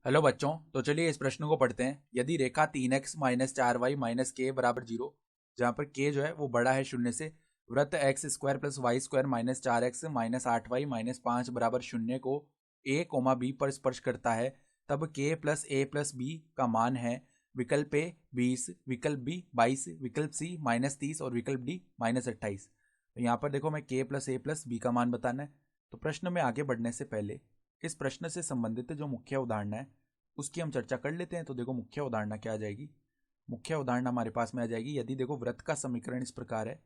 Hello बच्चों, तो चलिए इस प्रश्न को पढ़ते हैं। यदि रेखा 3x माइनस 4y माइनस के बराबर 0, जहाँ पर k जो है वो बड़ा है शून्य से, वृत्त x square plus y square minus 4x minus 8y minus 5 बराबर शून्य को a कोमा b पर स्पर्श करता है, तब k प्लस b का मान है विकल्प a 20, विकल्प b 22, विकल्प c माइनस 30 और विकल्प d माइनस 28। तो यहाँ पर देखो मैं k प्लस b का मान बताना है। तो प्रश्न में आगे बढ़ने से पहले इस प्रश्न से संबंधित जो मुख्य उदाहरण है उसकी हम चर्चा कर लेते हैं। तो देखो मुख्य उदाहरण क्या आ जाएगी। मुख्य उदाहरण हमारे पास में आ जाएगी। यदि देखो वृत्त का समीकरण इस प्रकार है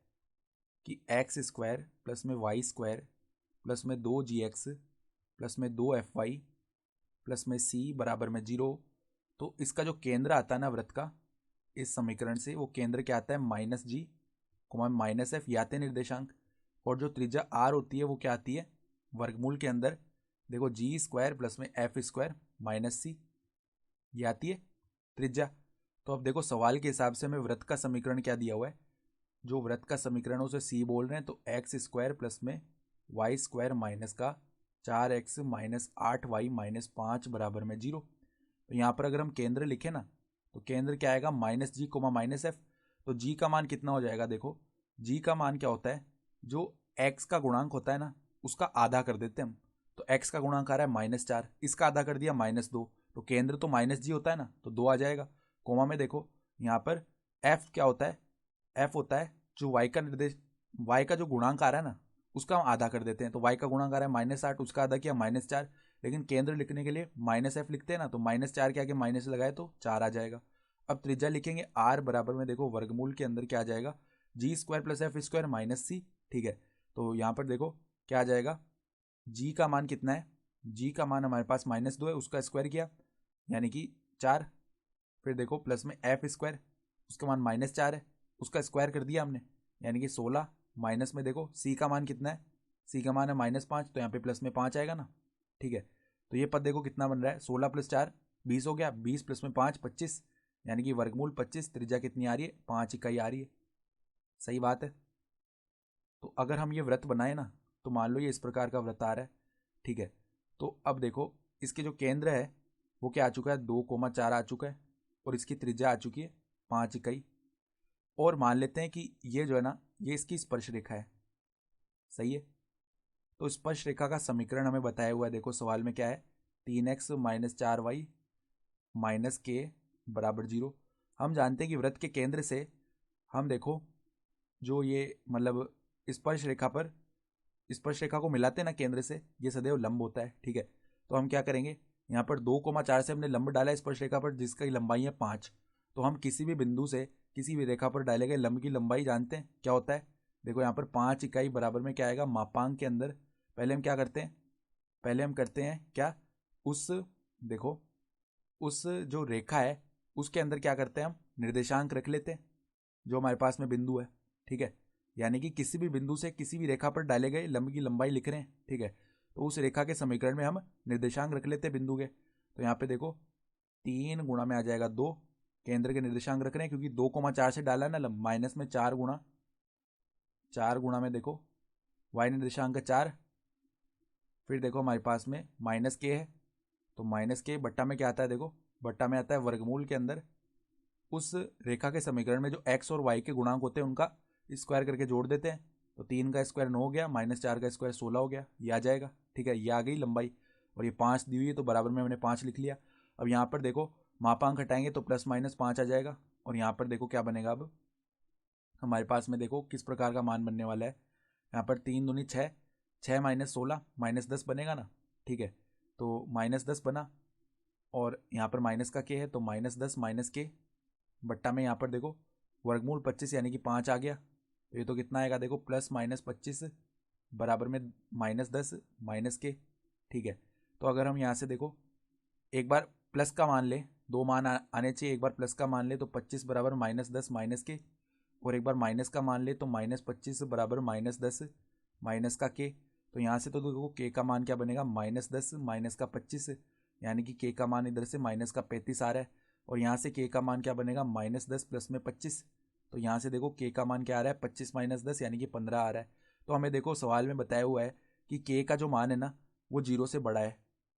कि एक्स स्क्वायर प्लस में वाई स्क्वायर प्लस में 2 gx प्लस में 2 fy प्लस में c बराबर में 0। तो इसका जो केंद्र आता है ना वृत्त का, इस समीकरण से वो केंद्र क्या आता है माइनस जी कोमा माइनस एफ, याते निर्देशांक। और जो त्रिज्या आर होती है वो क्या आती है वर्गमूल के अंदर। देखो जी स्क्वायर प्लस में एफ स्क्वायर माइनस सी, ये आती है त्रिज्या। तो अब देखो सवाल के हिसाब से हमें वृत्त का समीकरण क्या दिया हुआ है। जो वृत्त का समीकरण है उसे सी बोल रहे हैं। तो एक्स स्क्वायर प्लस में वाई स्क्वायर माइनस का 4x माइनस 8y माइनस 5 बराबर में 0। तो यहाँ पर अगर हम केंद्र लिखे ना, तो केंद्र क्या आएगा माइनस जी कोमा माइनस एफ। तो जी का मान कितना हो जाएगा, देखो जी का मान क्या होता है, जो एक्स का गुणांक होता है ना उसका आधा कर देते हैं हम। तो एक्स का गुणांक आ रहा है -4, इसका आधा कर दिया -2। तो केंद्र तो माइनस जी होता है ना, तो 2 आ जाएगा। कोमा में देखो यहाँ पर एफ क्या होता है, एफ होता है जो वाई का निर्देश, वाई का जो गुणांक आ रहा है ना उसका हम आधा कर देते हैं। तो वाई का गुणांक आ रहा है -8, उसका आधा किया -4। लेकिन केंद्र लिखने के लिए माइनस एफ लिखते हैं ना, तो -4 के आगे माइनस लगाए तो 4 आ जाएगा। अब त्रिज्या लिखेंगे आर बराबर में, देखो वर्गमूल के अंदर क्या आ जाएगा G square plus F square minus C. ठीक है, तो यहाँ पर देखो क्या आ जाएगा, जी का मान कितना है, जी का मान हमारे पास -2 है, उसका स्क्वायर किया यानी कि 4। फिर देखो प्लस में एफ स्क्वायर, उसका मान -4 है, उसका स्क्वायर कर दिया हमने यानी कि 16। माइनस में देखो सी का मान कितना है, सी का मान है -5, तो यहाँ पे प्लस में 5 आएगा ना। ठीक है, तो ये पद देखो कितना बन रहा है, 16 प्लस 4 20 हो गया, 20 प्लस में 5 25, यानी कि वर्गमूल 25। त्रिज्या कितनी आ रही है, 5 इकाई आ रही है। सही बात है। तो अगर हम ये व्रत बनाए ना, तो मान लो ये इस प्रकार का व्रत आ रहा है। ठीक है, तो अब देखो इसके जो केंद्र है वो क्या आ चुका है 2,4 आ चुका है, और इसकी त्रिज्या आ चुकी है 5 इकाई। और मान लेते हैं कि ये जो है ना ये इसकी स्पर्श रेखा है। सही है, तो स्पर्श रेखा का समीकरण हमें बताया हुआ है। देखो सवाल में क्या है, 3x माइनस 4y माइनस के बराबर 0। हम जानते हैं कि वृत्त के केंद्र से हम देखो जो ये मतलब स्पर्श रेखा पर, स्पर्श रेखा को मिलाते हैं ना केंद्र से, ये सदैव लंब होता है। ठीक है, तो हम क्या करेंगे, यहाँ पर 2,4 से हमने लंब डाला है स्पर्श रेखा पर जिसकी लंबाई है 5। तो हम किसी भी बिंदु से किसी भी रेखा पर डाले गए लंब की लंबाई जानते हैं क्या होता है। देखो यहाँ पर 5 इकाई बराबर में क्या आएगा, मापांक के अंदर पहले हम क्या करते हैं, पहले हम करते हैं क्या, उस देखो उस जो रेखा है उसके अंदर क्या करते हैं हम निर्देशांक रख लेते हैं जो हमारे पास में बिंदु है। ठीक है, यानी कि किसी भी बिंदु से किसी भी रेखा पर डाले गए लंब की लंबाई लिख रहे हैं। ठीक है, तो उस रेखा के समीकरण में हम निर्देशांक रख लेते हैं बिंदु के। तो यहाँ पे देखो 3 गुणा में आ जाएगा 2, केंद्र के निर्देशांक रख रहे हैं क्योंकि 2,4 से डाला है ना लंब, माइनस में 4 गुणा, 4 गुणा में देखो वाई निर्देशांक 4। फिर देखो हमारे पास में माइनस के है, तो माइनस के बट्टा में क्या आता है, देखो बट्टा में आता है वर्गमूल के अंदर उस रेखा के समीकरण में जो एक्स और वाई के गुणांक होते हैं उनका स्क्वायर करके जोड़ देते हैं। तो 3 का स्क्वायर 9 हो गया, -4 का स्क्वायर 16 हो गया, ये आ जाएगा। ठीक है, ये आ गई लंबाई, और ये 5 दी हुई है तो बराबर में हमने 5 लिख लिया। अब यहाँ पर देखो मापांक हटाएंगे तो ±5 आ जाएगा, और यहाँ पर देखो क्या बनेगा, अब हमारे पास में देखो किस प्रकार का मान बनने वाला है। यहाँ पर 3 दूनी 6, 6 माइनस 16 -10 बनेगा ना। ठीक है, तो -10 बना, और यहाँ पर माइनस का के है तो -10 माइनस के बट्टा में यहाँ पर देखो वर्गमूल 25 यानी कि 5 आ गया। तो ये तो कितना आएगा, देखो +-25 बराबर में -10 माइनस के। ठीक है, तो अगर हम यहाँ से देखो एक बार प्लस का मान ले, दो मान आने चाहिए, एक बार प्लस का मान ले तो 25 बराबर -10 माइनस के, और एक बार माइनस का मान ले तो -25 बराबर -10 माइनस का के। तो यहाँ से तो देखो के का मान क्या बनेगा, -10 माइनस का 25, यानी कि के का मान इधर से माइनस का 35 आ रहा है। और यहाँ से के का मान क्या बनेगा, -10 प्लस में 25। तो यहाँ से देखो के का मान क्या आ रहा है, 25 माइनस 10 यानी कि 15 आ रहा है। तो हमें देखो सवाल में बताया हुआ है कि के का जो मान है ना वो 0 से बड़ा है।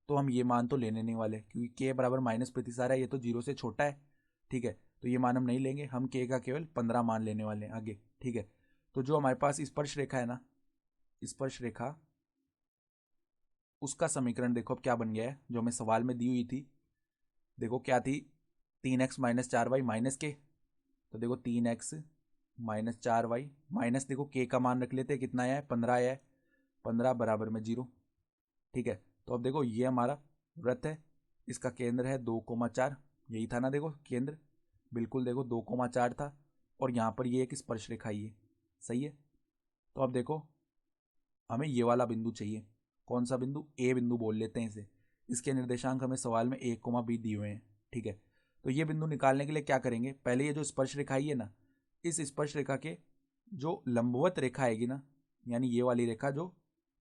तो हम ये मान तो लेने नहीं वाले, क्योंकि के बराबर माइनस प्रतिसार है, ये तो 0 से छोटा है। ठीक है, तो ये मान हम नहीं लेंगे, हम के का केवल 15 मान लेने वाले हैं आगे। ठीक है, तो जो हमारे पास स्पर्श रेखा है ना, स्पर्श रेखा, उसका समीकरण देखो अब क्या बन गया है, जो हमें सवाल में दी हुई थी। देखो क्या थी, 3x माइनस 4y माइनस के, तो देखो 3x माइनस 4y माइनस, देखो के का मान रख लेते हैं, कितना आया है, 15 आया है, 15 बराबर में 0। ठीक है, तो अब देखो ये हमारा वृत्त है, इसका केंद्र है 2,4, यही था ना, देखो केंद्र बिल्कुल, देखो 2,4 था, और यहाँ पर ये एक स्पर्श रेखा ही है। सही है, तो अब देखो हमें ये वाला बिंदु चाहिए। कौन सा बिंदु, ए बिंदु बोल लेते हैं इसे। इसके निर्देशांक हमें सवाल में 1,b दिए हुए हैं। ठीक है, तो ये बिंदु निकालने के लिए क्या करेंगे, पहले ये जो स्पर्श रेखा है ना, इस स्पर्श रेखा के जो लंबवत रेखा आएगी ना, यानी ये वाली रेखा जो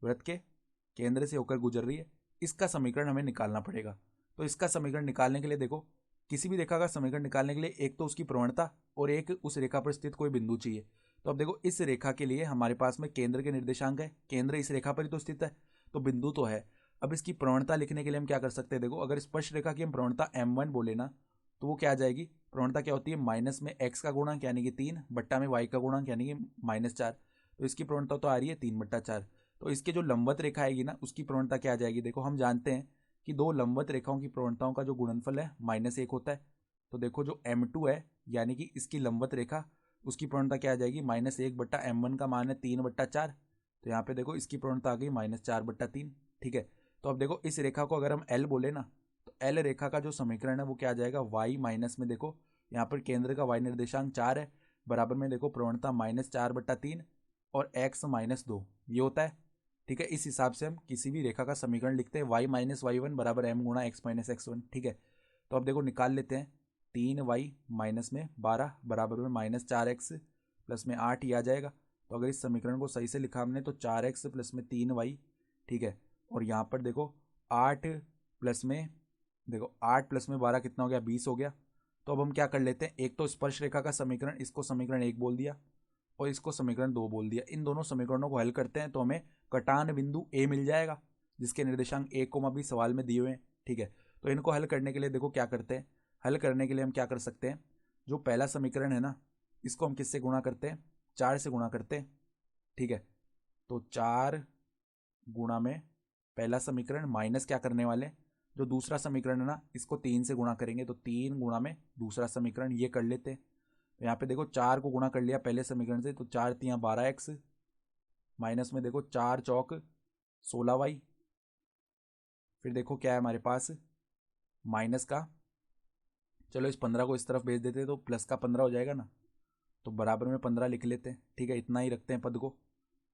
वृत्त के केंद्र से होकर गुजर रही है, इसका समीकरण हमें निकालना पड़ेगा। तो इसका समीकरण निकालने के लिए देखो, किसी भी रेखा का समीकरण निकालने के लिए एक तो उसकी प्रवणता और एक उस रेखा पर स्थित कोई बिंदु चाहिए। तो अब देखो इस रेखा के लिए हमारे पास में केंद्र के निर्देशांक है, केंद्र इस रेखा पर ही तो स्थित है, तो बिंदु तो है। अब इसकी प्रवणता लिखने के लिए हम क्या कर सकते हैं, देखो अगर स्पर्श रेखा की हम प्रवणता m1 बोले ना, तो वो क्या आ जाएगी, प्रवणता क्या होती है, माइनस में x का गुणांक यानी कि 3 बट्टा में y का गुणांक यानी कि -4, तो इसकी प्रवणता तो आ रही है 3/4। तो इसके जो लंबवत रेखा आएगी ना, उसकी प्रवणता क्या आ जाएगी, देखो हम जानते हैं कि दो लंबवत रेखाओं की प्रवणताओं का जो गुणनफल है -1 होता है। तो देखो जो m2 है यानी कि इसकी लंबवत रेखा, उसकी प्रवणता क्या आ जाएगी, -1/m1 का मान है 3/4, तो यहाँ पे देखो इसकी प्रवणता आ गई -4/3। ठीक है, तो अब देखो इस रेखा को अगर हम L बोले ना, तो L रेखा का जो समीकरण है वो क्या आ जाएगा, y माइनस में देखो यहाँ पर केंद्र का y निर्देशांक 4 है, बराबर में देखो प्रवणता -4/3 और x -2 ये होता है। ठीक है, इस हिसाब से हम किसी भी रेखा का समीकरण लिखते हैं, y माइनस y1 बराबर m गुणा x माइनस x1। ठीक है, तो अब देखो निकाल लेते हैं, 3y माइनस में 12 बराबर में -4x प्लस में 8 ही आ जाएगा। तो अगर इस समीकरण को सही से लिखा हमने तो 4x प्लस में 3y। ठीक है, और यहाँ पर देखो 8 प्लस में, देखो 8 प्लस में 12 कितना हो गया, 20 हो गया। तो अब हम क्या कर लेते हैं, एक तो स्पर्श रेखा का समीकरण, इसको समीकरण 1 बोल दिया और इसको समीकरण 2 बोल दिया। इन दोनों समीकरणों को हल करते हैं तो हमें कटान बिंदु ए मिल जाएगा, जिसके निर्देशांक 1,b सवाल में दिए हुए हैं। ठीक है, तो इनको हल करने के लिए देखो क्या करते हैं, हल करने के लिए हम क्या कर सकते हैं, जो पहला समीकरण है ना, इसको हम किससे गुणा करते हैं, 4 से गुणा करते हैं। ठीक है, तो 4 गुणा में पहला समीकरण माइनस क्या करने वाले, जो दूसरा समीकरण है ना, इसको 3 से गुणा करेंगे, तो 3 गुणा में दूसरा समीकरण ये कर लेते हैं। तो यहाँ पे देखो 4 को गुणा कर लिया पहले समीकरण से, तो 4 3 12x माइनस में देखो 4 चौक 16y, फिर देखो क्या है हमारे पास माइनस का, चलो इस 15 को इस तरफ भेज देते हैं तो प्लस का 15 हो जाएगा ना, तो बराबर में 15 लिख लेते हैं। ठीक है, इतना ही रखते हैं पद को।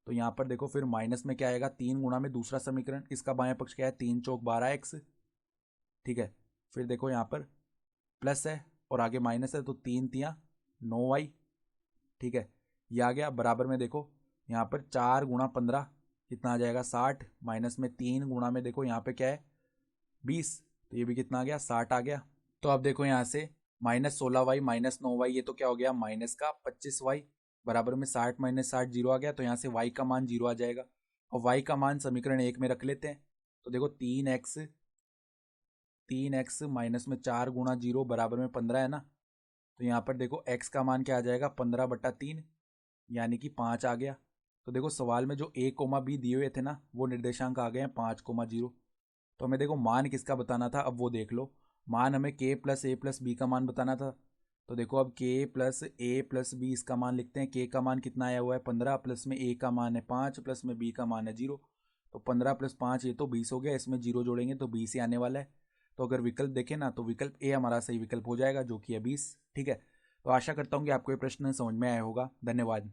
तो यहाँ पर देखो फिर माइनस में क्या आएगा, 3 गुणा में दूसरा समीकरण, इसका बायां पक्ष क्या है, 3 चौक 12x। ठीक है, फिर देखो यहाँ पर प्लस है और आगे माइनस है, तो 3 3 9y। ठीक है, ये आ गया, बराबर में देखो यहाँ पर 4 गुणा 15 कितना आ जाएगा, 60, माइनस में 3 गुणा में देखो यहाँ पे क्या है 20, तो ये भी कितना आ गया, 60 आ गया। तो अब देखो यहाँ से -16y -9y, ये तो क्या हो गया, माइनस का 25y, बराबर में 60 -60 0 आ गया। तो यहाँ से y का मान 0 आ जाएगा और y का मान समीकरण 1 में रख लेते हैं। तो देखो 3x माइनस में 4 गुणा 0 बराबर में 15 है ना, तो यहाँ पर देखो x का मान क्या आ जाएगा, 15/3 यानी कि 5 आ गया। तो देखो सवाल में जो a,b दिए हुए थे ना, वो निर्देशांक आ गए हैं 5,0। तो हमें देखो मान किसका बताना था, अब वो देख लो, मान हमें k plus a plus b का मान बताना था। तो देखो अब k plus a plus b इसका मान लिखते हैं, k का मान कितना आया हुआ है 15, प्लस में a का मान है 5, प्लस में b का मान है 0, तो 15 + 5 ये तो 20 हो गया, इसमें 0 जोड़ेंगे तो 20 ही आने वाला है। तो अगर विकल्प देखें ना, तो विकल्प ए हमारा सही विकल्प हो जाएगा, जो कि है 20। ठीक है, तो आशा करता हूँ कि आपको ये प्रश्न समझ में आया होगा। धन्यवाद।